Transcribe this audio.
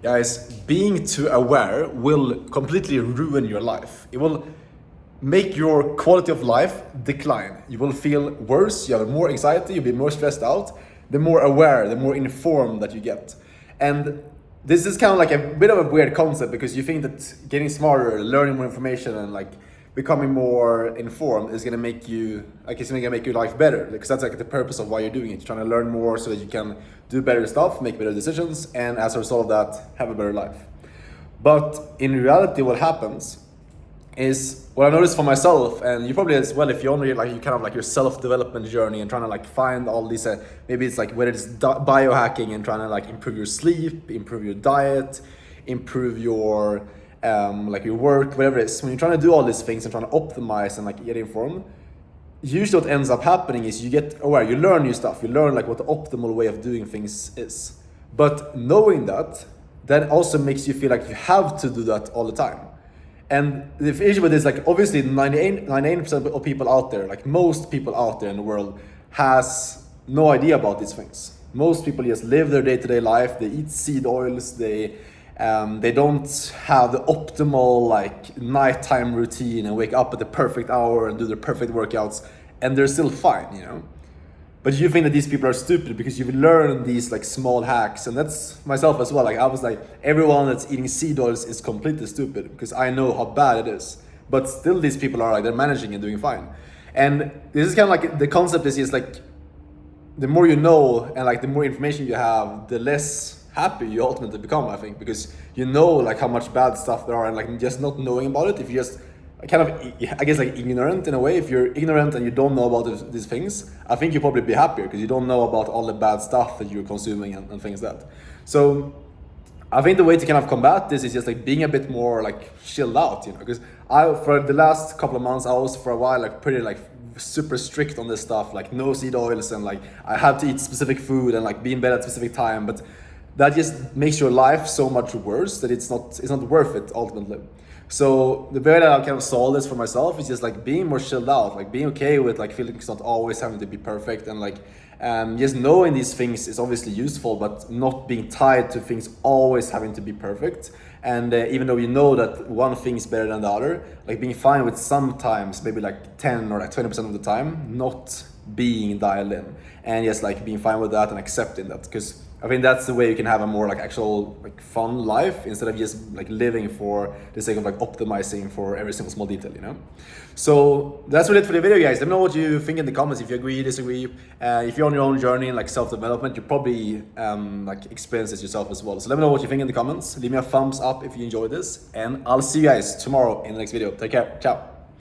Guys, being too aware will completely ruin your life. It will make your quality of life decline. You will feel worse, you have more anxiety, you'll be more stressed out, the more aware, the more informed that you get. And this is kind of like a bit of a weird concept because you think that getting smarter, learning more information and like becoming more informed is gonna make you, like it's gonna make your life better. Because that's like the purpose of why you're doing it. You're trying to learn more so that you can do better stuff, make better decisions, and as a result of that, have a better life. But in reality, what happens is what I noticed for myself, and you probably as well, if you're on your like you kind of like your self-development journey and trying to like find all these maybe it's like whether it's biohacking and trying to like improve your sleep, improve your diet, improve your like your work, whatever it is. When you're trying to do all these things and trying to optimize and like get informed, usually what ends up happening is you get aware, you learn new stuff, you learn like what the optimal way of doing things is. But knowing that also makes you feel like you have to do that all the time. And the issue with this, like obviously 98% of people out there, like most people out there in the world, has no idea about these things. Most people just live their day-to-day life, they eat seed oils, they don't have the optimal like nighttime routine and wake up at the perfect hour and do their perfect workouts, and they're still fine, you know? But you think that these people are stupid because you've learned these like small hacks, and that's myself as well. Like I was like, everyone that's eating seed oils is completely stupid because I know how bad it is. But still these people are like, they're managing and doing fine. And this is kind of like, the concept is like, the more you know and like the more information you have, the less happy you ultimately become, I think, because you know like how much bad stuff there are, and like just not knowing about it, if you just kind of, I guess like ignorant in a way, if you're ignorant and you don't know about these things, I think you'll probably be happier because you don't know about all the bad stuff that you're consuming and things like that. So I think the way to kind of combat this is just like being a bit more like chilled out, you know, because for the last couple of months, I was for a while like pretty like super strict on this stuff, like no seed oils, and like I had to eat specific food and like be in bed at a specific time, but that just makes your life so much worse that it's not worth it ultimately. So the way that I kind of solve this for myself is just like being more chilled out, like being okay with like feeling it's not always having to be perfect, and like just knowing these things is obviously useful, but not being tied to things always having to be perfect. And even though you know that one thing is better than the other, like being fine with sometimes maybe like 10 or like 20% of the time not being dialed in, and just like being fine with that and accepting that, because I think that's the way you can have a more like actual like fun life instead of just like living for the sake of like optimizing for every single small detail, you know? So that's really it for the video, guys. Let me know what you think in the comments, if you agree, disagree. If you're on your own journey in like self-development, you probably like experience this yourself as well. So let me know what you think in the comments. Leave me a thumbs up if you enjoyed this, and I'll see you guys tomorrow in the next video. Take care. Ciao.